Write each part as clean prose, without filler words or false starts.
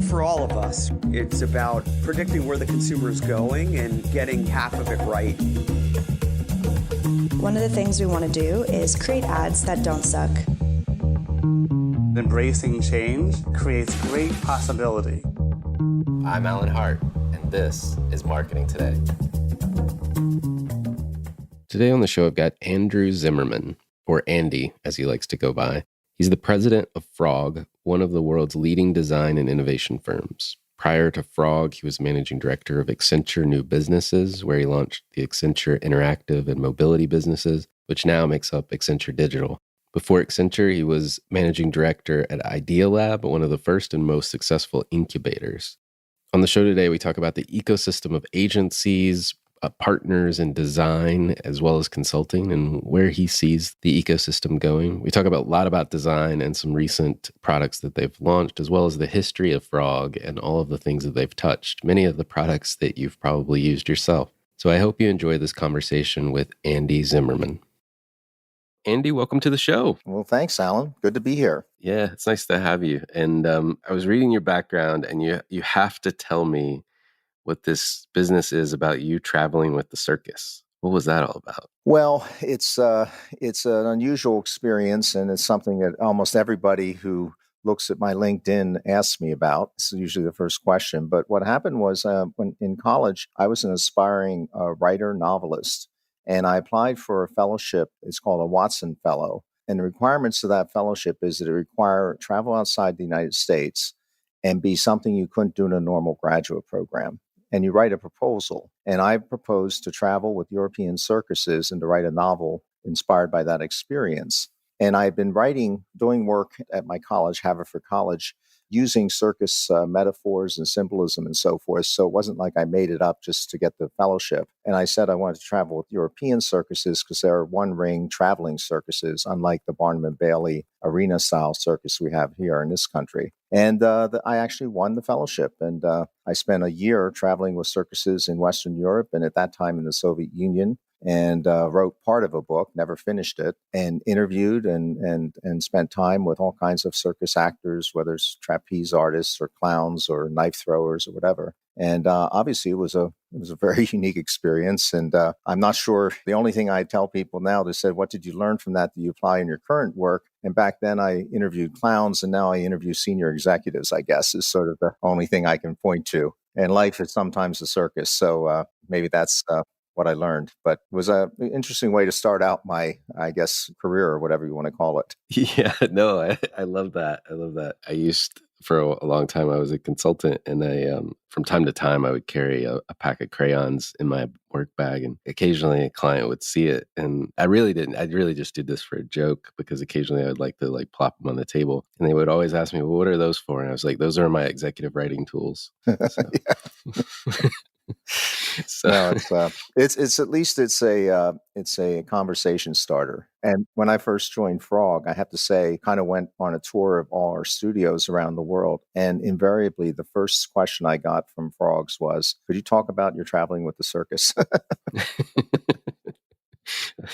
For all of us, it's about predicting where the consumer is going and getting half of it right. One of the things we want to do is create ads that don't suck. Embracing change creates great possibility. I'm Alan Hart, and this is Marketing Today. Today on the show, I've got Andrew Zimmerman, or Andy, as he likes to go by. He's the president of Frog, one of the world's leading design and innovation firms. Prior to Frog, he was managing director of Accenture New Businesses, where he launched the Accenture Interactive and Mobility businesses, which now makes up Accenture Digital. Before Accenture, he was managing director at Idea Lab, one of the first and most successful incubators. On the show today, we talk about the ecosystem of agencies, partners in design, as well as consulting, and where he sees the ecosystem going. We talk a lot about design and some recent products that they've launched, as well as the history of Frog and all of the things that they've touched, many of the products that you've probably used yourself. So I hope you enjoy this conversation with Andy Zimmerman. Andy, welcome to the show. Well, thanks, Alan. Good to be here. Yeah, it's nice to have you. And I was reading your background, and you have to tell me what this business is about you traveling with the circus. What was that all about? Well, it's an unusual experience, and it's something that almost everybody who looks at my LinkedIn asks me about. This is usually the first question. But what happened was when in college, I was an aspiring writer, novelist, and I applied for a fellowship. It's called a Watson Fellow. And the requirements of that fellowship is that it require travel outside the United States and be something you couldn't do in a normal graduate program. And you write a proposal. And I proposed to travel with European circuses and to write a novel inspired by that experience. And I've been doing work at my college, Haverford College, using circus metaphors and symbolism and so forth. So it wasn't like I made it up just to get the fellowship. And I said I wanted to travel with European circuses because they're one-ring traveling circuses, unlike the Barnum and Bailey arena-style circus we have here in this country. And I actually won the fellowship. And I spent a year traveling with circuses in Western Europe and at that time in the Soviet Union, and wrote part of a book, never finished it, and interviewed and spent time with all kinds of circus actors, whether it's trapeze artists or clowns or knife throwers or whatever. And obviously, it was a very unique experience. And I'm not sure. The only thing I tell people now, they said, "What did you learn from that you apply in your current work?" And back then, I interviewed clowns, and now I interview senior executives. I guess is sort of the only thing I can point to. And life is sometimes a circus, so maybe that's what I learned. But it was an interesting way to start out my, I guess, career or whatever you want to call it. Yeah, no, I love that. I love that. For a long time, I was a consultant, and from time to time, I would carry a pack of crayons in my work bag, and occasionally a client would see it. And I really didn't. I really just did this for a joke, because occasionally I would like to plop them on the table, and they would always ask me, "Well, what are those for?" And I was like, "Those are my executive writing tools." So. No, it's at least it's a conversation starter. And when I first joined Frog, I have to say, kind of went on a tour of all our studios around the world, and invariably the first question I got from Frogs was, "Could you talk about your traveling with the circus?"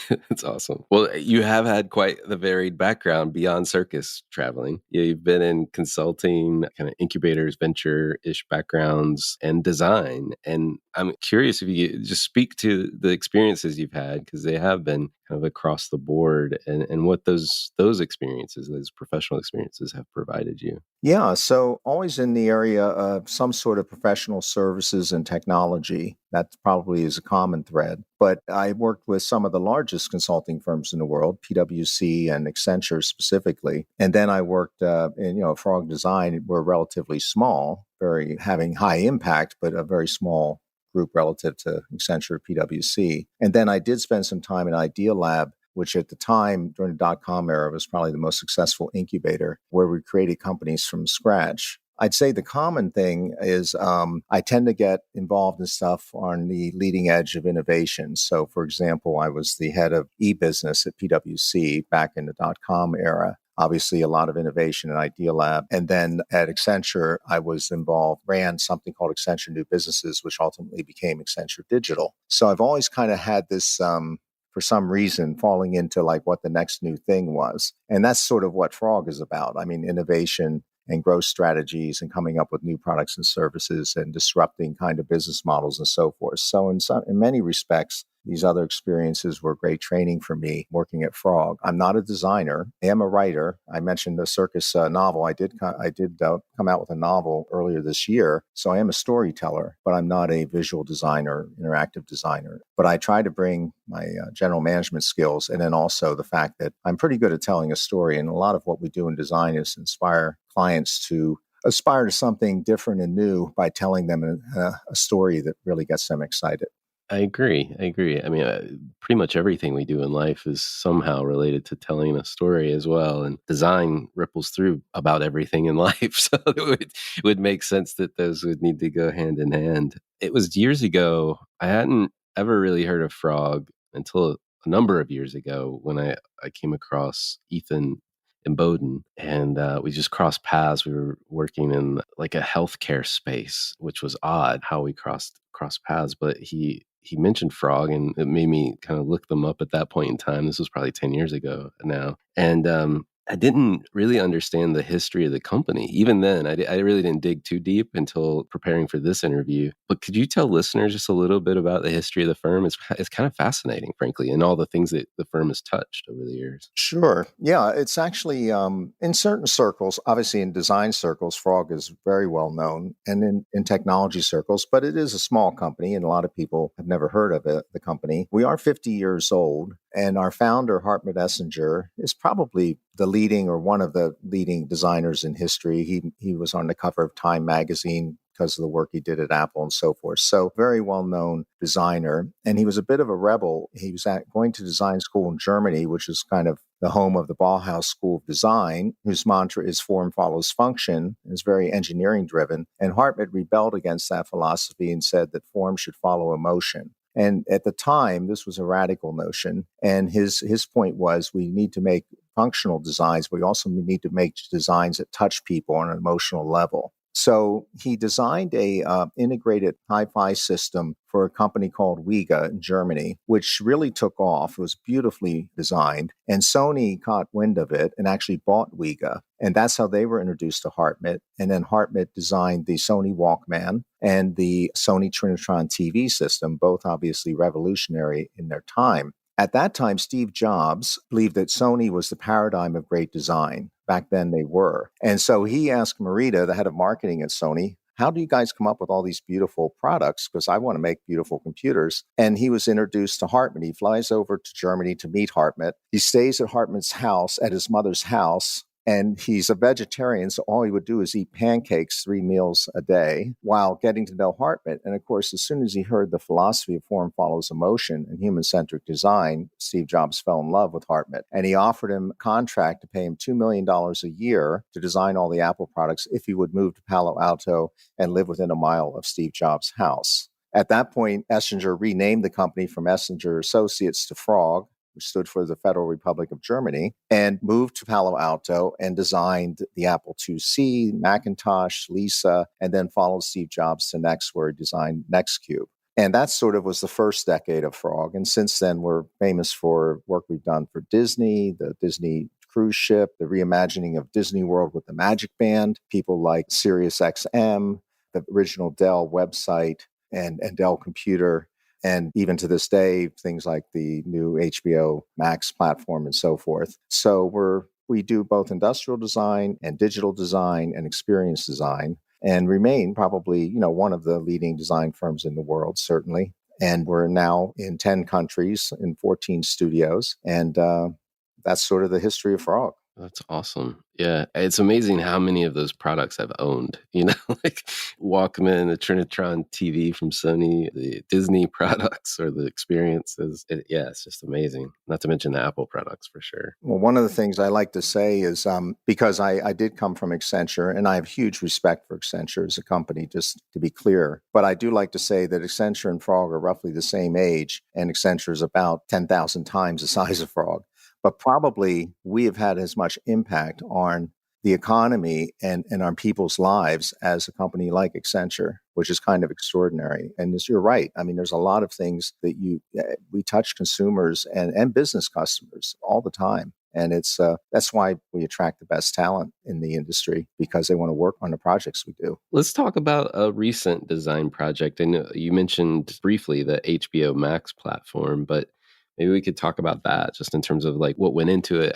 That's awesome. Well, you have had quite the varied background beyond circus traveling. You've been in consulting, kind of incubators, venture-ish backgrounds, and design. And I'm curious if you could just speak to the experiences you've had, because they have been kind of across the board, and what those experiences, those professional experiences, have provided you. Yeah, so always in the area of some sort of professional services and technology. That probably is a common thread. But I worked with some of the largest consulting firms in the world, PwC and Accenture specifically. And then I worked in Frog Design. We're relatively small, very having high impact, but a very small group relative to Accenture, PwC. And then I did spend some time in Idea Lab, which at the time, during the dot-com era, was probably the most successful incubator, where we created companies from scratch. I'd say the common thing is I tend to get involved in stuff on the leading edge of innovation. So, for example, I was the head of e-business at PwC back in the dot-com era. Obviously, a lot of innovation in Idea Lab. And then at Accenture, I was involved, ran something called Accenture New Businesses, which ultimately became Accenture Digital. So I've always kind of had this for some reason, falling into like what the next new thing was. And that's sort of what Frog is about. I mean, innovation and growth strategies and coming up with new products and services and disrupting kind of business models and so forth. So in many respects, these other experiences were great training for me working at Frog. I'm not a designer. I am a writer. I mentioned the circus novel. I did come out with a novel earlier this year. So I am a storyteller, but I'm not a visual designer, interactive designer. But I try to bring my general management skills and then also the fact that I'm pretty good at telling a story. And a lot of what we do in design is inspire clients to aspire to something different and new by telling them a story that really gets them excited. I agree. I mean, pretty much everything we do in life is somehow related to telling a story as well. And design ripples through about everything in life. So it would make sense that those would need to go hand in hand. It was years ago. I hadn't ever really heard of Frog until a number of years ago when I came across Ethan in Bowdoin, and we just crossed paths. We were working in like a healthcare space, which was odd how we crossed paths. But he mentioned Frog, and it made me kind of look them up at that point in time. This was probably 10 years ago now, and I didn't really understand the history of the company. Even then, I really didn't dig too deep until preparing for this interview. But could you tell listeners just a little bit about the history of the firm? It's kind of fascinating, frankly, and all the things that the firm has touched over the years. Sure. Yeah, it's actually in certain circles, obviously in design circles, Frog is very well known, and in technology circles, but it is a small company, and a lot of people have never heard of it, the company. We are 50 years old, and our founder, Hartmut Essinger, is probably the leading or one of the leading designers in history. He was on the cover of Time magazine because of the work he did at Apple and so forth. So very well-known designer. And he was a bit of a rebel. He was going to design school in Germany, which is kind of the home of the Bauhaus School of Design, whose mantra is form follows function. It's very engineering driven. And Hartmut rebelled against that philosophy and said that form should follow emotion. And at the time, this was a radical notion. And his point was we need to make functional designs, but we also need to make designs that touch people on an emotional level. So he designed a integrated hi-fi system for a company called Wiga in Germany, which really took off. It was beautifully designed. And Sony caught wind of it and actually bought Wiga. And that's how they were introduced to Hartmut. And then Hartmut designed the Sony Walkman and the Sony Trinitron TV system, both obviously revolutionary in their time. At that time, Steve Jobs believed that Sony was the paradigm of great design. Back then they were. And so he asked Marita, the head of marketing at Sony, how do you guys come up with all these beautiful products? Because I want to make beautiful computers. And he was introduced to Hartmut. He flies over to Germany to meet Hartmut. He stays at Hartmut's house, at his mother's house. And he's a vegetarian, so all he would do is eat pancakes 3 meals a day while getting to know Hartmut. And of course, as soon as he heard the philosophy of form follows emotion and human-centric design, Steve Jobs fell in love with Hartmut. And he offered him a contract to pay him $2 million a year to design all the Apple products if he would move to Palo Alto and live within a mile of Steve Jobs' house. At that point, Essinger renamed the company from Essinger Associates to Frog, which stood for the Federal Republic of Germany, and moved to Palo Alto and designed the Apple IIc, Macintosh, Lisa, and then followed Steve Jobs to Next, where he designed Nextcube. And that sort of was the first decade of Frog. And since then, we're famous for work we've done for Disney, the Disney cruise ship, the reimagining of Disney World with the Magic Band, people like SiriusXM, the original Dell website, and Dell computer. And even to this day, things like the new HBO Max platform and so forth. So we do both industrial design and digital design and experience design, and remain probably, one of the leading design firms in the world, certainly. And we're now in 10 countries, in 14 studios. And that's sort of the history of Frog. That's awesome. Yeah. It's amazing how many of those products I've owned, like Walkman, the Trinitron TV from Sony, the Disney products or the experiences. It's just amazing. Not to mention the Apple products for sure. Well, one of the things I like to say is because I did come from Accenture, and I have huge respect for Accenture as a company, just to be clear. But I do like to say that Accenture and Frog are roughly the same age, and Accenture is about 10,000 times the size of Frog. But probably we have had as much impact on the economy and on people's lives as a company like Accenture, which is kind of extraordinary. And as you're right, I mean, there's a lot of things that we touch consumers and business customers all the time. And that's why we attract the best talent in the industry, because they want to work on the projects we do. Let's talk about a recent design project. I know you mentioned briefly the HBO Max platform, but maybe we could talk about that just in terms of like what went into it,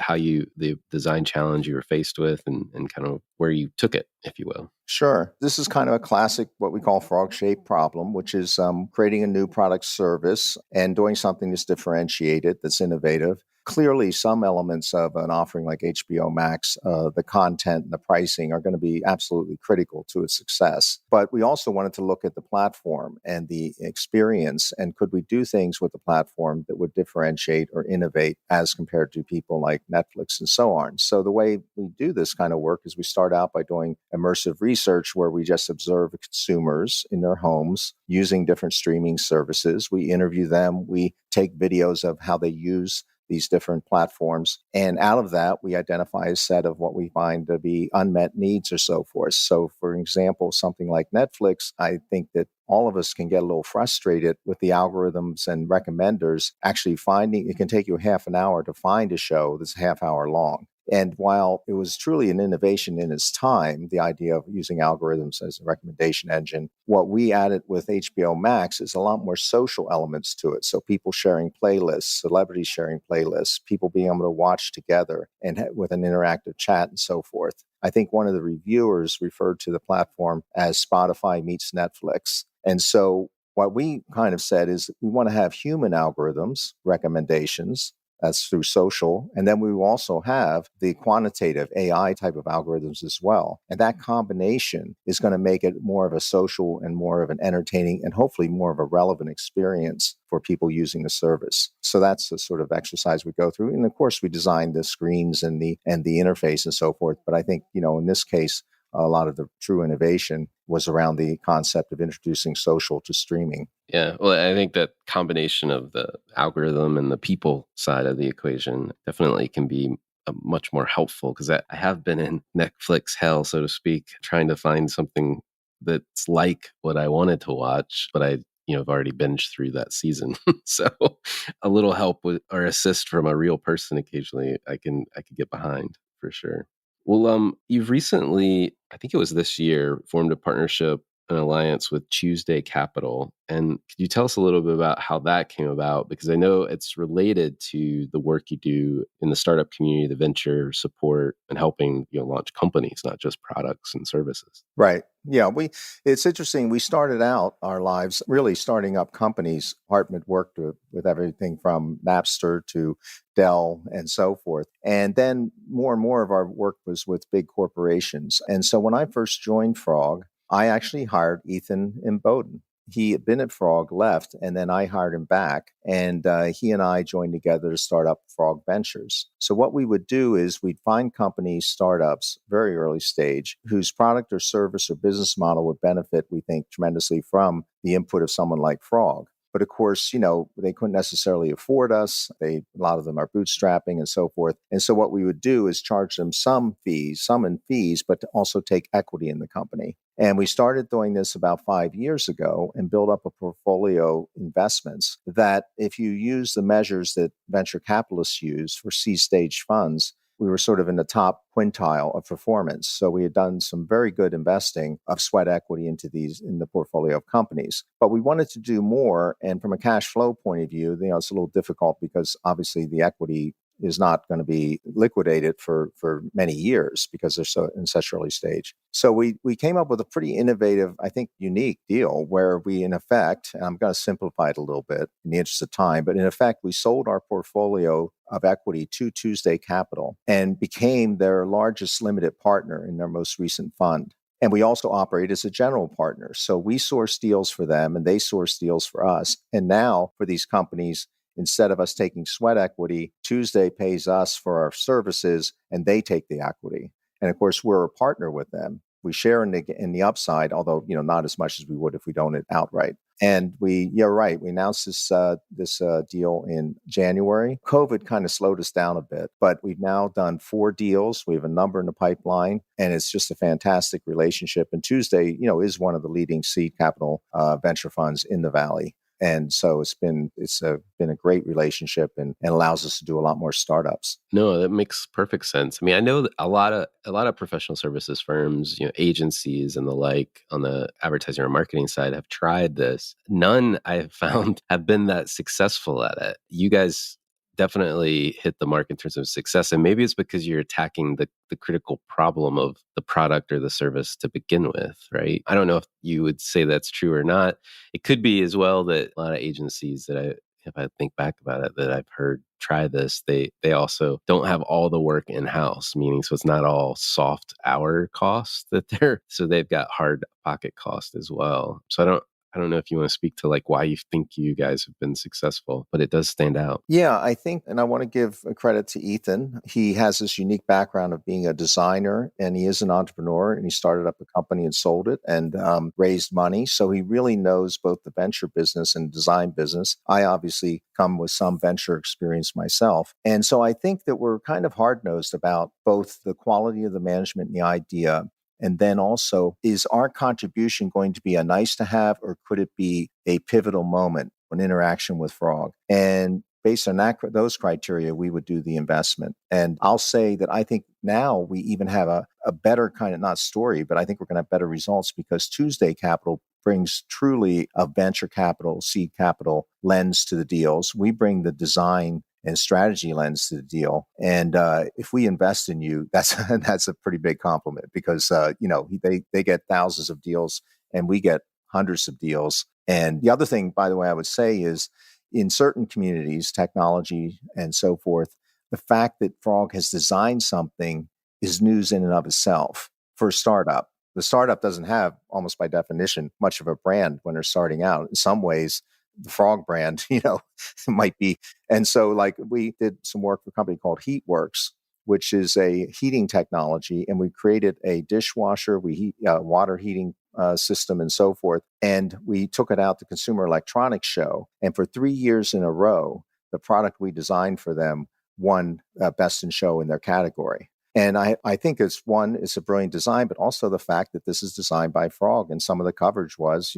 the design challenge you were faced with, and kind of where you took it, if you will. Sure. This is kind of a classic, what we call frog shaped problem, which is creating a new product service and doing something that's differentiated, that's innovative. Clearly, some elements of an offering like HBO Max, the content and the pricing are going to be absolutely critical to its success. But we also wanted to look at the platform and the experience, and could we do things with the platform that would differentiate or innovate as compared to people like Netflix and so on. So the way we do this kind of work is we start out by doing immersive research where we just observe consumers in their homes using different streaming services. We interview them. We take videos of how they use these different platforms. And out of that, we identify a set of what we find to be unmet needs or so forth. So, for example, something like Netflix, I think that all of us can get a little frustrated with the algorithms and recommenders actually finding, it can take you half an hour to find a show that's a half hour long. And while it was truly an innovation in its time, the idea of using algorithms as a recommendation engine, what we added with HBO Max is a lot more social elements to it. So people sharing playlists, celebrities sharing playlists, people being able to watch together and with an interactive chat and so forth. I think one of the reviewers referred to the platform as Spotify meets Netflix. And so what we kind of said is we want to have human algorithms, recommendations. That's through social. And then we will also have the quantitative AI type of algorithms as well. And that combination is going to make it more of a social and more of an entertaining and hopefully more of a relevant experience for people using the service. So that's the sort of exercise we go through. And of course, we design the screens and the interface and so forth. But I think, in this case, a lot of the true innovation was around the concept of introducing social to streaming. Yeah, well, I think that combination of the algorithm and the people side of the equation definitely can be much more helpful, because I have been in Netflix hell, so to speak, trying to find something that's like what I wanted to watch, but I have already binged through that season. So a little help with or assist from a real person occasionally, I could get behind for sure. Well, you've recently, I think it was this year, formed a partnership, an alliance with Tuesday Capital. And could you tell us a little bit about how that came about? Because I know it's related to the work you do in the startup community, the venture support, and helping launch companies, not just products and services. Right. Yeah. It's interesting. We started out our lives really starting up companies. Hartmut worked with everything from Napster to Dell and so forth. And then more and more of our work was with big corporations. And so when I first joined Frog, I actually hired Ethan Imboden. He had been at Frog, left, and then I hired him back. And he and I joined together to start up Frog Ventures. So what we would do is we'd find companies, startups, very early stage, whose product or service or business model would benefit, we think, tremendously from the input of someone like Frog. But of course, they couldn't necessarily afford us. A lot of them are bootstrapping and so forth. And so what we would do is charge them some in fees, but to also take equity in the company. And we started doing this about 5 years ago and built up a portfolio investments that if you use the measures that venture capitalists use for seed stage funds, we were sort of in the top quintile of performance. So we had done some very good investing of sweat equity into these in the portfolio of companies. But we wanted to do more. And from a cash flow point of view, it's a little difficult because obviously the equity is not going to be liquidated for many years because they're so in such early stage. So we came up with a pretty innovative, I think, unique deal where we, in effect, and I'm going to simplify it a little bit in the interest of time, but in effect, we sold our portfolio of equity to Tuesday Capital and became their largest limited partner in their most recent fund. And we also operate as a general partner. So we source deals for them and they source deals for us. And now for these companies, instead of us taking sweat equity, Tuesday pays us for our services and they take the equity. And of course, we're a partner with them. We share in the upside, although not as much as we would if we don't it outright. And you're right. We announced this deal in January. COVID kind of slowed us down a bit, but we've now done 4 deals. We have a number in the pipeline, and it's just a fantastic relationship. And Tuesday, is one of the leading seed capital venture funds in the Valley. And so been a great relationship and allows us to do a lot more startups. No, that makes perfect sense. I mean, I know that a lot of professional services firms, agencies and the like on the advertising or marketing side have tried this. None I have found have been that successful at it. You guys definitely hit the mark in terms of success. And maybe it's because you're attacking the critical problem of the product or the service to begin with, right? I don't know if you would say that's true or not. It could be as well that a lot of agencies if I think back about it, that I've heard try this, they also don't have all the work in-house, meaning so it's not all soft hour costs so they've got hard pocket cost as well. So I don't know if you want to speak to like why you think you guys have been successful, but it does stand out. Yeah, I think, and I want to give credit to Ethan. He has this unique background of being a designer, and he is an entrepreneur, and he started up a company and sold it and raised money. So he really knows both the venture business and design business. I obviously come with some venture experience myself. And so I think that we're kind of hard-nosed about both the quality of the management and the idea. And then also, is our contribution going to be a nice to have, or could it be a pivotal moment, an interaction with Frog? And based on those criteria, we would do the investment. And I'll say that I think now we even have a better kind of, not story, but I think we're going to have better results because Tuesday Capital brings truly a venture capital, seed capital lens to the deals. We bring the design and strategy lens to the deal. And if we invest in you, that's a pretty big compliment because, they get thousands of deals and we get hundreds of deals. And the other thing, by the way, I would say is in certain communities, technology and so forth, the fact that Frog has designed something is news in and of itself for a startup. The startup doesn't have, almost by definition, much of a brand when they're starting out. In some ways, the Frog brand, might be. And so like we did some work for a company called HeatWorks, which is a heating technology. And we created a dishwasher, we heat water heating system and so forth. And we took it out to Consumer Electronics Show. And for 3 years in a row, the product we designed for them won Best in Show in their category. And I think it's a brilliant design, but also the fact that this is designed by Frog. And some of the coverage was,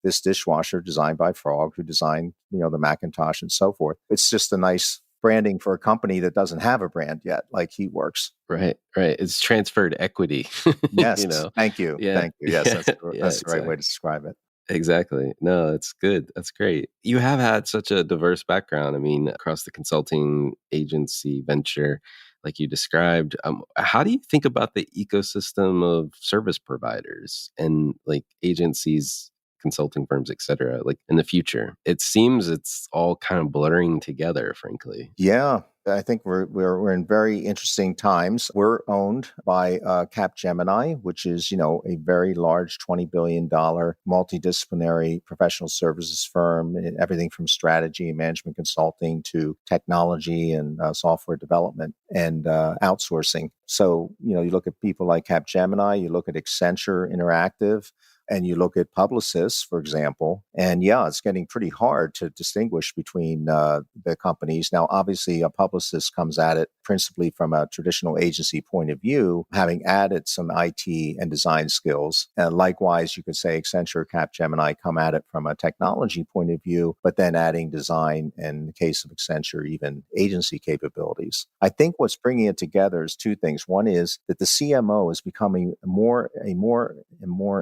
this dishwasher designed by Frog, who designed, the Macintosh and so forth. It's just a nice branding for a company that doesn't have a brand yet, like HeatWorks. Right. It's transferred equity. Yes. Thank you. Yeah. Thank you. Yes, that's the Exactly. right way to describe it. Exactly. No, it's good. That's great. You have had such a diverse background. I mean, across the consulting agency venture, like you described. How do you think about the ecosystem of service providers and like agencies, consulting firms, et cetera, like in the future? It seems it's all kind of blurring together, frankly. Yeah. I think we're in very interesting times. We're owned by Capgemini, which is, a very large $20 billion multidisciplinary professional services firm, everything from strategy and management consulting to technology and software development and outsourcing. So, you look at people like Capgemini, you look at Accenture Interactive, and you look at Publicis, for example, and it's getting pretty hard to distinguish between the companies. Now, obviously, a Publicis comes at it principally from a traditional agency point of view, having added some IT and design skills. And likewise, you could say Accenture, Capgemini come at it from a technology point of view, but then adding design, and in the case of Accenture, even agency capabilities. I think what's bringing it together is two things. One is that the CMO is becoming a more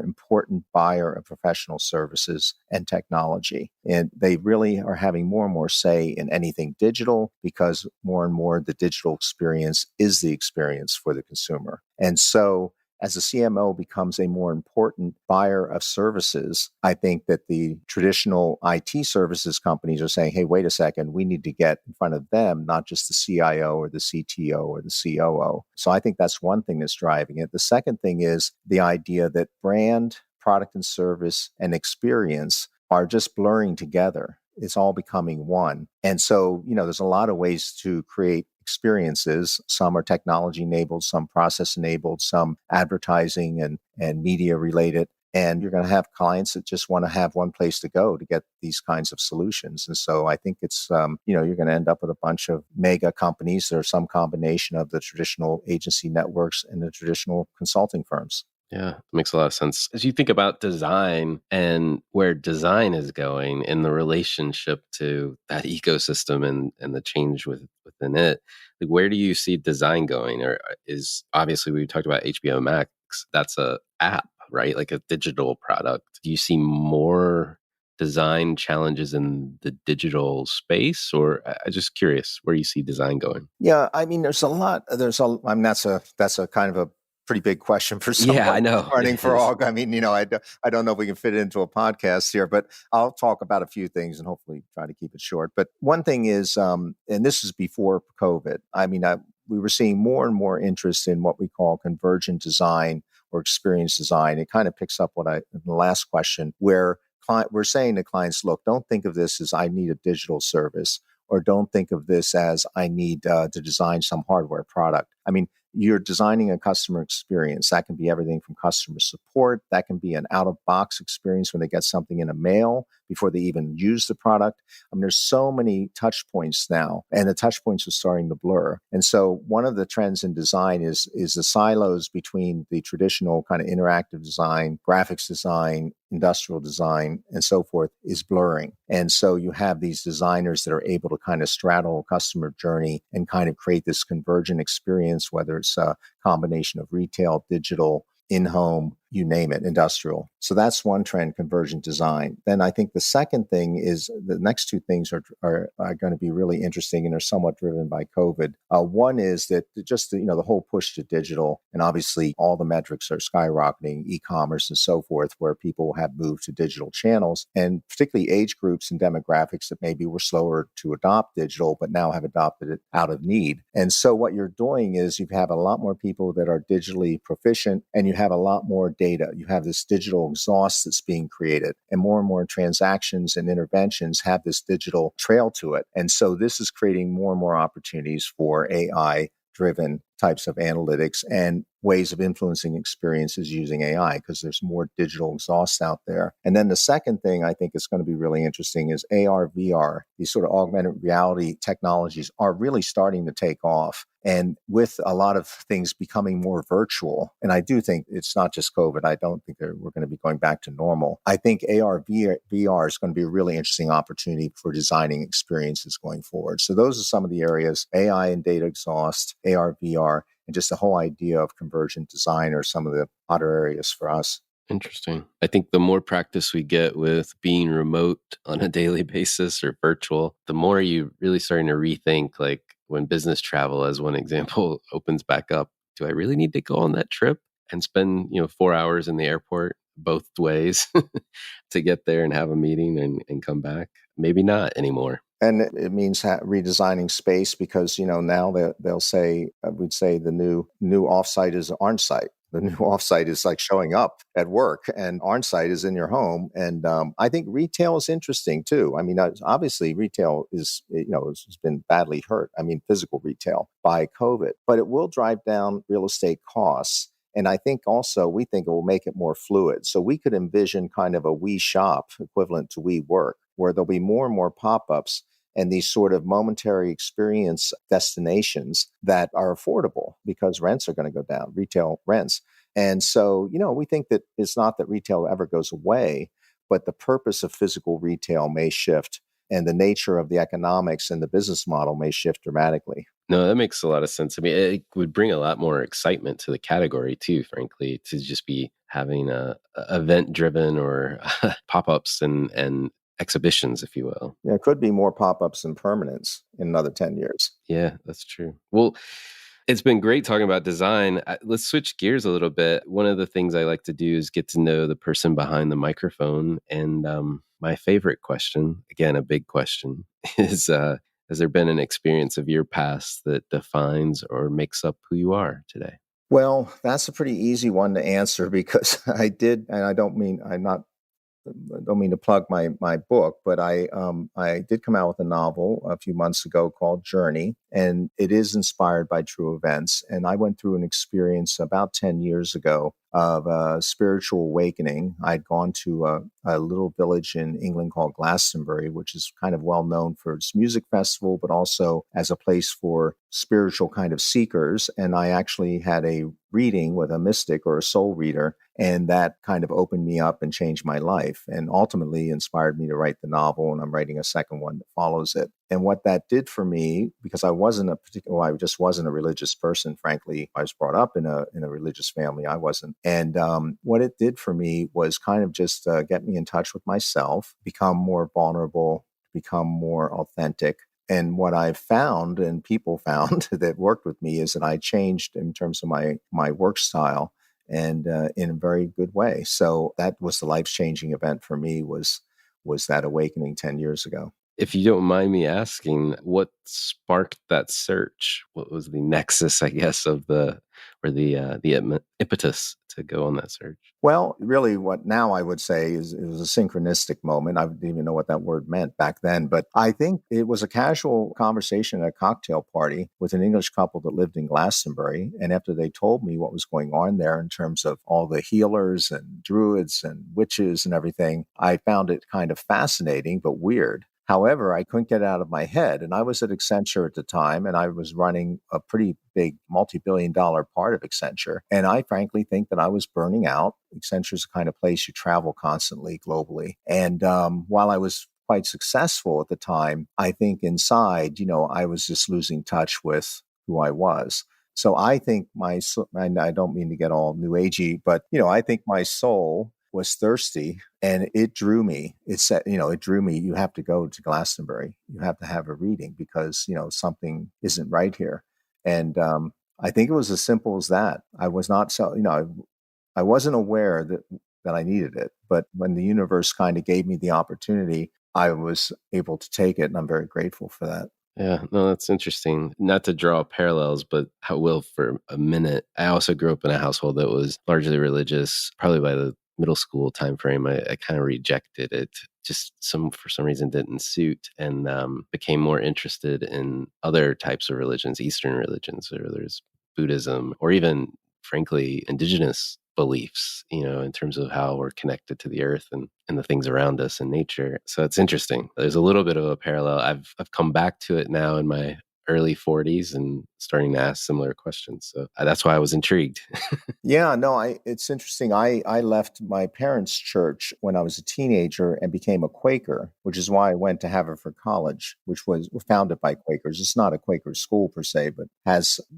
important buyer of professional services and technology. And they really are having more and more say in anything digital because more and more the digital experience is the experience for the consumer. And so as the CMO becomes a more important buyer of services, I think that the traditional IT services companies are saying, hey, wait a second, we need to get in front of them, not just the CIO or the CTO or the COO. So I think that's one thing that's driving it. The second thing is the idea that brand, product and service, and experience are just blurring together. It's all becoming one. And so, there's a lot of ways to create experiences. Some are technology enabled, some process enabled, some advertising and media related. And you're going to have clients that just want to have one place to go to get these kinds of solutions. And so I think it's, you're going to end up with a bunch of mega companies that are some combination of the traditional agency networks and the traditional consulting firms. Yeah, makes a lot of sense. As you think about design and where design is going in the relationship to that ecosystem and the change within it, like where do you see design going? Or is obviously we talked about HBO Max, that's a app, right? Like a digital product. Do you see more design challenges in the digital space, or I'm just curious where you see design going? Yeah, I mean, there's a lot. I mean, that's a kind of a pretty big question for Yeah, I someone know running it for is. org. I mean, I don't know if we can fit it into a podcast here, but I'll talk about a few things and hopefully try to keep it short. But one thing is, and this is before COVID. I mean, we were seeing more and more interest in what we call convergent design or experience design. It kind of picks up in the last question, where we're saying to clients, look, don't think of this as I need a digital service, or don't think of this as I need to design some hardware product. I mean, you're designing a customer experience. That can be everything from customer support. That can be an out-of-box experience when they get something in a mail before they even use the product. I mean, there's so many touch points now, and the touch points are starting to blur. And so one of the trends in design is the silos between the traditional kind of interactive design, graphics design, industrial design, and so forth is blurring. And so you have these designers that are able to kind of straddle a customer journey and kind of create this convergent experience, whether it's a combination of retail, digital, in-home, you name it, industrial. So that's one trend, convergent design. Then I think the second thing is the next two things are going to be really interesting and are somewhat driven by COVID. One is that just the whole push to digital, and obviously all the metrics are skyrocketing, e-commerce and so forth, where people have moved to digital channels, and particularly age groups and demographics that maybe were slower to adopt digital, but now have adopted it out of need. And so what you're doing is you have a lot more people that are digitally proficient, and you have a lot more data. You have this digital exhaust that's being created, and more transactions and interventions have this digital trail to it. And so this is creating more and more opportunities for AI driven types of analytics and ways of influencing experiences using AI, because there's more digital exhaust out there. And then the second thing I think is going to be really interesting is ARVR. These sort of augmented reality technologies are really starting to take off. And with a lot of things becoming more virtual, and I do think it's not just COVID, I don't think we're going to be going back to normal. I think AR/VR is going to be a really interesting opportunity for designing experiences going forward. So those are some of the areas: AI and data exhaust, AR/VR, and just the whole idea of convergent design are some of the hotter areas for us. Interesting. I think the more practice we get with being remote on a daily basis or virtual, the more you really starting to rethink, like when business travel, as one example, opens back up, do I really need to go on that trip and spend, 4 hours in the airport both ways to get there and have a meeting and come back? Maybe not anymore. And it means redesigning space, because now they'll say, we'd say the new offsite is on-site. The new offsite is like showing up at work, and on-site is in your home. And I think retail is interesting too. I mean, obviously retail has been badly hurt. I mean, physical retail by COVID, but it will drive down real estate costs. And I think also we think it will make it more fluid. So we could envision kind of a we shop equivalent to we work, where there'll be more and more pop-ups and these sort of momentary experience destinations that are affordable because rents are going to go down, retail rents. And so, we think that it's not that retail ever goes away, but the purpose of physical retail may shift, and the nature of the economics and the business model may shift dramatically. No, that makes a lot of sense. I mean, it would bring a lot more excitement to the category too, frankly, to just be having a event driven or pop-ups and exhibitions, if you will. Yeah, it could be more pop-ups and permanents in another 10 years. Yeah, that's true. Well, it's been great talking about design. Let's switch gears a little bit. One of the things I like to do is get to know the person behind the microphone. And my favorite question, again, a big question, is has there been an experience of your past that defines or makes up who you are today? Well, that's a pretty easy one to answer, because I did, and I don't mean to plug my book, but I did come out with a novel a few months ago called Journey, and it is inspired by true events. And I went through an experience about 10 years ago of a spiritual awakening. I'd gone to a little village in England called Glastonbury, which is kind of well known for its music festival, but also as a place for spiritual kind of seekers. And I actually had a reading with a mystic or a soul reader, and that kind of opened me up and changed my life and ultimately inspired me to write the novel. And I'm writing a second one that follows it. And what that did for me, because I just wasn't a religious person, frankly. I was brought up in a religious family. I wasn't. And what it did for me was kind of just get me in touch with myself, become more vulnerable, become more authentic. And what I've found and people found that worked with me is that I changed in terms of my work style and in a very good way. So that was the life-changing event for me was that awakening 10 years ago. If you don't mind me asking, what sparked that search? What was the nexus, I guess, of the impetus to go on that search? Well, really what now I would say is it was a synchronistic moment. I didn't even know what that word meant back then, but I think it was a casual conversation at a cocktail party with an English couple that lived in Glastonbury. And after they told me what was going on there in terms of all the healers and druids and witches and everything, I found it kind of fascinating, but weird. However, I couldn't get it out of my head. And I was at Accenture at the time, and I was running a pretty big multi-billion-dollar part of Accenture. And I frankly think that I was burning out. Accenture is the kind of place you travel constantly globally. And while I was quite successful at the time, I think inside, I was just losing touch with who I was. So I think and I don't mean to get all new agey, but, I think my soul was thirsty and it drew me. It said, it drew me. You have to go to Glastonbury. You have to have a reading because, something isn't right here. And I think it was as simple as that. I was not I wasn't aware that I needed it. But when the universe kind of gave me the opportunity, I was able to take it. And I'm very grateful for that. Yeah, no, that's interesting. Not to draw parallels, but I will for a minute. I also grew up in a household that was largely religious. Probably by the middle school time frame, I kind of rejected it. Just for some reason didn't suit, and became more interested in other types of religions, Eastern religions, or there's Buddhism, or even, frankly, indigenous beliefs, in terms of how we're connected to the earth and the things around us in nature. So it's interesting. There's a little bit of a parallel. I've come back to it now in my early 40s and starting to ask similar questions. So that's why I was intrigued. Yeah, no, it's interesting. I left my parents' church when I was a teenager and became a Quaker, which is why I went to Haverford College, which was founded by Quakers. It's not a Quaker school per se, but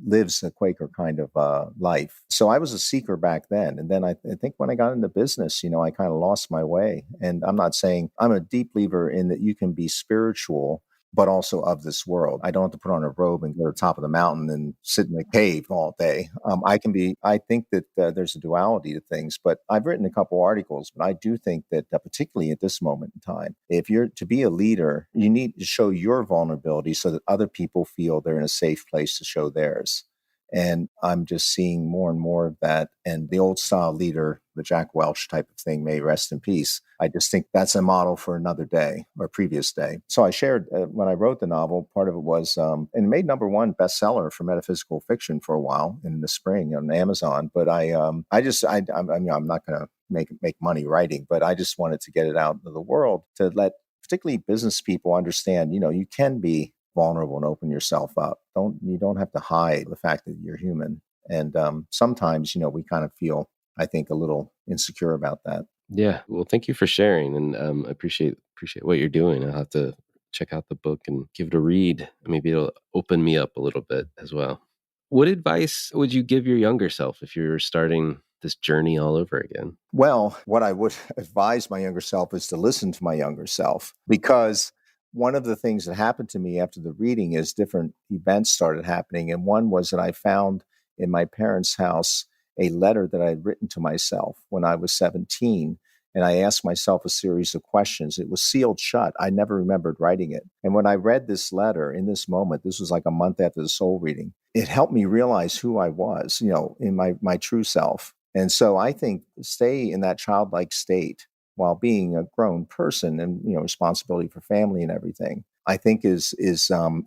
lives a Quaker kind of life. So I was a seeker back then. And then I think when I got into business, I kind of lost my way. And I'm not saying I'm a deep believer in that you can be spiritual but also of this world. I don't have to put on a robe and go to the top of the mountain and sit in a cave all day. I think that there's a duality to things, but I've written a couple articles, but I do think that particularly at this moment in time, if you're to be a leader, you need to show your vulnerability so that other people feel they're in a safe place to show theirs. And I'm just seeing more and more of that. And the old style leader, the Jack Welch type of thing, may rest in peace. I just think that's a model for another day or previous day. So I shared when I wrote the novel, part of it was, and it made #1 bestseller for metaphysical fiction for a while in the spring on Amazon. But I'm not going to make money writing, but I just wanted to get it out into the world to let particularly business people understand, you can be vulnerable and open yourself up. You don't have to hide the fact that you're human. And sometimes, we kind of feel, I think, a little insecure about that. Yeah. Well, thank you for sharing, and I appreciate what you're doing. I'll have to check out the book and give it a read. Maybe it'll open me up a little bit as well. What advice would you give your younger self if you were starting this journey all over again? Well, what I would advise my younger self is to listen to my younger self, because one of the things that happened to me after the reading is different events started happening. And one was that I found in my parents' house a letter that I had written to myself when I was 17. And I asked myself a series of questions. It was sealed shut. I never remembered writing it. And when I read this letter in this moment, this was like a month after the soul reading, it helped me realize who I was, in my true self. And so I think stay in that childlike state while being a grown person and, responsibility for family and everything, I think is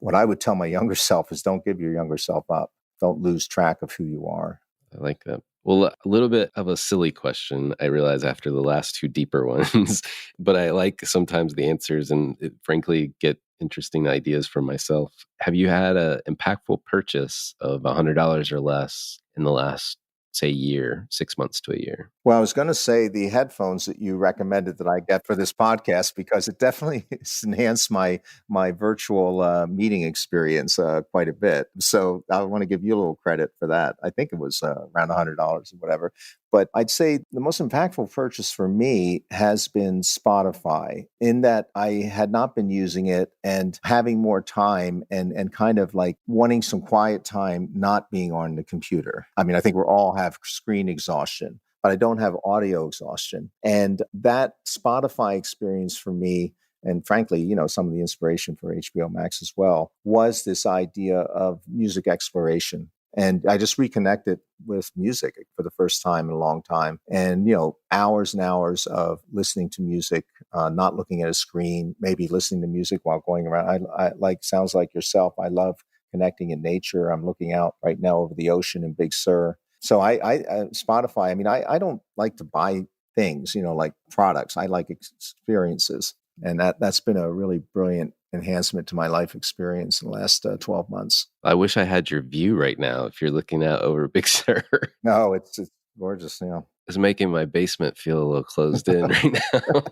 what I would tell my younger self is don't give your younger self up. Don't lose track of who you are. I like that. Well, a little bit of a silly question, I realize after the last two deeper ones, but I like sometimes the answers and frankly get interesting ideas for myself. Have you had an impactful purchase of $100 or less in the last, say, year, 6 months to a year? Well, I was going to say the headphones that you recommended that I get for this podcast, because it definitely has enhanced my virtual meeting experience quite a bit. So I want to give you a little credit for that. I think it was around $100 or whatever. But I'd say the most impactful purchase for me has been Spotify, in that I had not been using it and having more time and kind of like wanting some quiet time, not being on the computer. I mean, I think we all have screen exhaustion, but I don't have audio exhaustion. And that Spotify experience for me, and frankly, some of the inspiration for HBO Max as well, was this idea of music exploration. And I just reconnected with music for the first time in a long time. And, hours and hours of listening to music, not looking at a screen, maybe listening to music while going around. I like, sounds like yourself. I love connecting in nature. I'm looking out right now over the ocean in Big Sur. So Spotify, I mean, I don't like to buy things, like products. I like experiences. And that's been a really brilliant enhancement to my life experience in the last 12 months. I wish I had your view right now if you're looking out over Big Sur. No, it's gorgeous. It's making my basement feel a little closed in right now.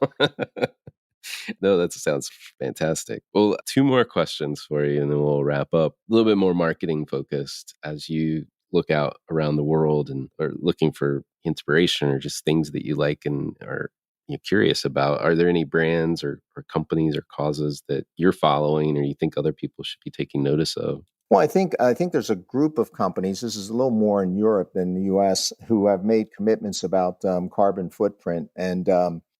No, that sounds fantastic. Well, two more questions for you, and then we'll wrap up. A little bit more marketing focused as you look out around the world and are looking for inspiration or just things that you like and are curious about. Are there any brands or companies or causes that you're following or you think other people should be taking notice of? Well, I think there's a group of companies. This is a little more in Europe than the U.S. who have made commitments about carbon footprint, and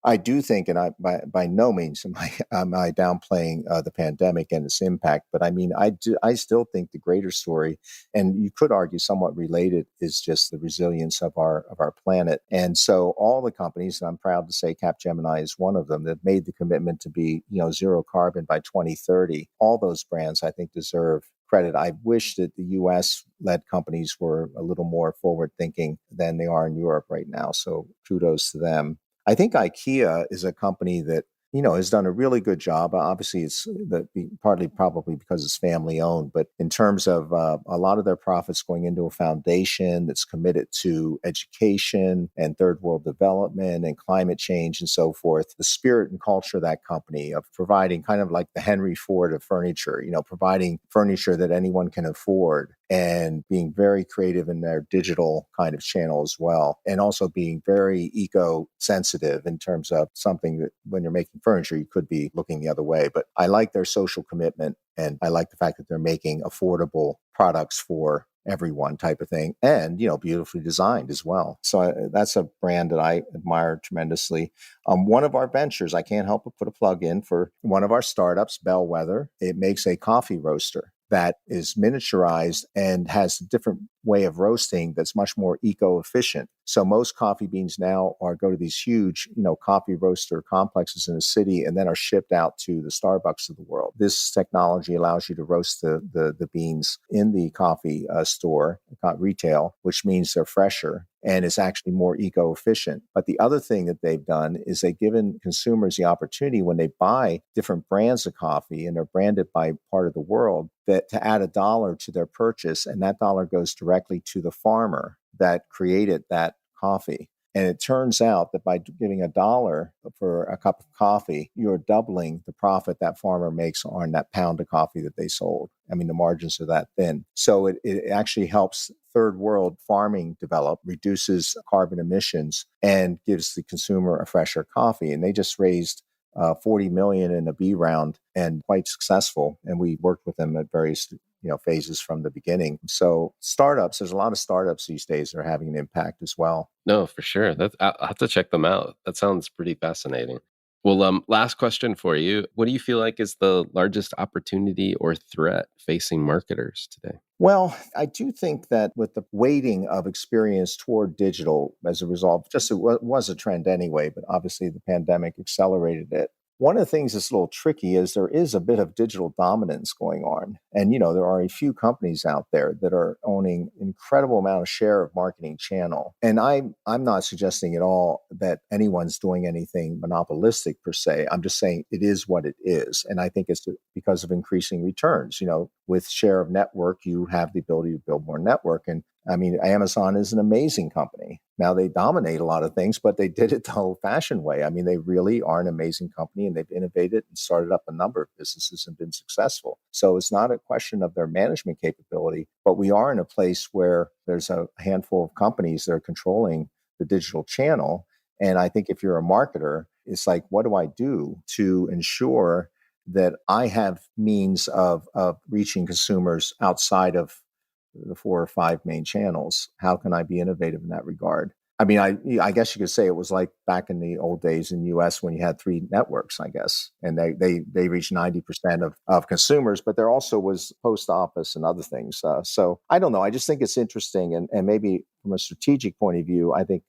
I do think, and by no means am I downplaying the pandemic and its impact, but I mean I still think the greater story, and you could argue somewhat related, is just the resilience of our planet. And so all the companies, and I'm proud to say Capgemini is one of them, that made the commitment to be zero carbon by 2030. All those brands, I think, deserve credit. I wish that the U.S.-led companies were a little more forward-thinking than they are in Europe right now. So kudos to them. I think IKEA is a company that has done a really good job. Obviously, it's partly probably because it's family owned, but in terms of a lot of their profits going into a foundation that's committed to education and third world development and climate change and so forth, the spirit and culture of that company of providing kind of like the Henry Ford of furniture, providing furniture that anyone can afford, and being very creative in their digital kind of channel as well. And also being very eco-sensitive in terms of something that when you're making furniture, you could be looking the other way. But I like their social commitment, and I like the fact that they're making affordable products for everyone type of thing, and beautifully designed as well. So that's a brand that I admire tremendously. One of our ventures, I can't help but put a plug in for one of our startups, Bellwether. It makes a coffee roaster that is miniaturized and has a different way of roasting that's much more eco-efficient. So most coffee beans now go to these huge, coffee roaster complexes in the city and then are shipped out to the Starbucks of the world. This technology allows you to roast the beans in the coffee store, retail, which means they're fresher and it's actually more eco-efficient. But the other thing that they've done is they've given consumers the opportunity, when they buy different brands of coffee and they're branded by part of the world, that to add $1 to their purchase, and that dollar goes directly to the farmer that created that coffee. And it turns out that by giving $1 for a cup of coffee, you're doubling the profit that farmer makes on that pound of coffee that they sold. I mean, the margins are that thin. So it actually helps third world farming develop, reduces carbon emissions, and gives the consumer a fresher coffee. And they just raised $40 million in a B round, and quite successful. And we worked with them at various phases from the beginning. So startups, there's a lot of startups these days that are having an impact as well. No, for sure. I'll have to check them out. That sounds pretty fascinating. Well, last question for you. What do you feel like is the largest opportunity or threat facing marketers today? Well, I do think that with the weighting of experience toward digital as a result, just it was a trend anyway, but obviously the pandemic accelerated it. One of the things that's a little tricky is there is a bit of digital dominance going on. And, there are a few companies out there that are owning incredible amount of share of marketing channel. And I'm not suggesting at all that anyone's doing anything monopolistic per se. I'm just saying it is what it is. And I think it's because of increasing returns. With share of network, you have the ability to build more network. And Amazon is an amazing company. Now, they dominate a lot of things, but they did it the old-fashioned way. They really are an amazing company, and they've innovated and started up a number of businesses and been successful. So it's not a question of their management capability, but we are in a place where there's a handful of companies that are controlling the digital channel. And I think if you're a marketer, it's like, what do I do to ensure that I have means of reaching consumers outside of the 4 or 5 main channels? How can I be innovative in that regard? I guess you could say it was like back in the old days in the US when you had 3 networks, I guess, and they reached 90% of consumers, but there also was post office and other things. So I don't know. I just think it's interesting. And maybe from a strategic point of view, I think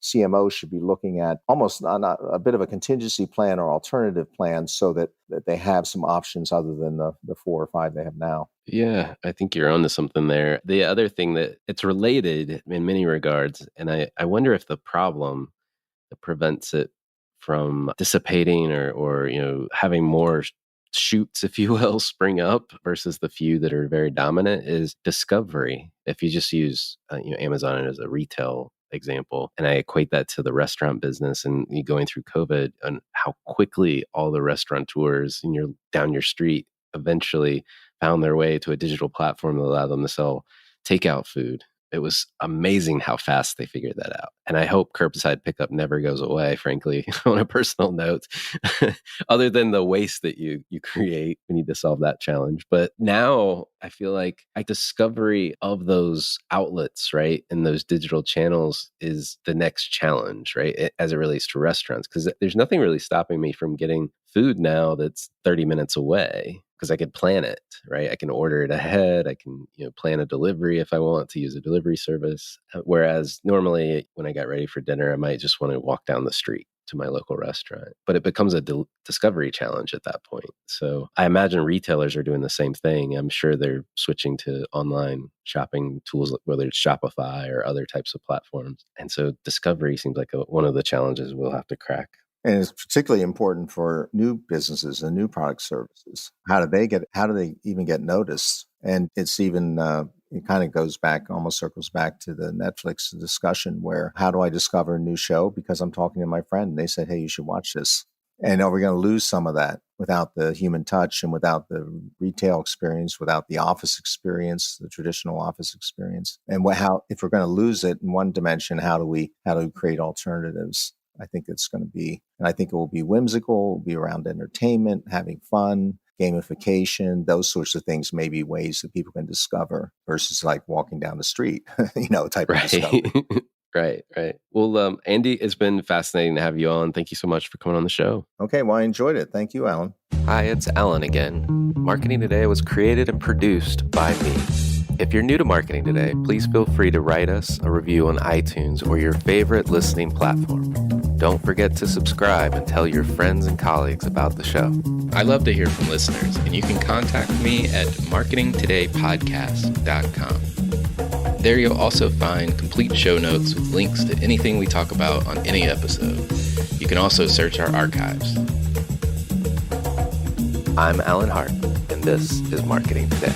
CMO should be looking at almost not a bit of a contingency plan or alternative plan so that they have some options other than the 4 or 5 they have now. Yeah, I think you're onto something there. The other thing that it's related in many regards, and I wonder if the problem that prevents it from dissipating or having more shoots, if you will, spring up versus the few that are very dominant is discovery. If you just use Amazon as a retail example, and I equate that to the restaurant business and you going through COVID and how quickly all the restaurateurs down your street eventually found their way to a digital platform that allowed them to sell takeout food. It was amazing how fast they figured that out. And I hope curbside pickup never goes away, frankly, on a personal note, other than the waste that you create. We need to solve that challenge. But now I feel like discovery of those outlets, right, and those digital channels is the next challenge, right, as it relates to restaurants. Because there's nothing really stopping me from getting food now that's 30 minutes away. Because I could plan it, right? I can order it ahead. I can, plan a delivery if I want to use a delivery service. Whereas normally when I got ready for dinner, I might just want to walk down the street to my local restaurant. But it becomes a discovery challenge at that point. So I imagine retailers are doing the same thing. I'm sure they're switching to online shopping tools, whether it's Shopify or other types of platforms. And so discovery seems like one of the challenges we'll have to crack. And it's particularly important for new businesses and new product services. How do they even get noticed? And it's even, it kind of almost circles back to the Netflix discussion where how do I discover a new show? Because I'm talking to my friend and they said, hey, you should watch this. And are we going to lose some of that without the human touch and without the retail experience, without the office experience, the traditional office experience? And if we're going to lose it in one dimension, how do we create alternatives? I think it's going to be, and I think it will be whimsical, it will be around entertainment, having fun, gamification, those sorts of things may be ways that people can discover versus like walking down the street, type of discovery. Right. Well, Andy, it's been fascinating to have you on. Thank you so much for coming on the show. Okay, well, I enjoyed it. Thank you, Alan. Hi, it's Alan again. Marketing Today was created and produced by me. If you're new to Marketing Today, please feel free to write us a review on iTunes or your favorite listening platform. Don't forget to subscribe and tell your friends and colleagues about the show. I love to hear from listeners, and you can contact me at marketingtodaypodcast.com. There you'll also find complete show notes with links to anything we talk about on any episode. You can also search our archives. I'm Alan Hart, and this is Marketing Today.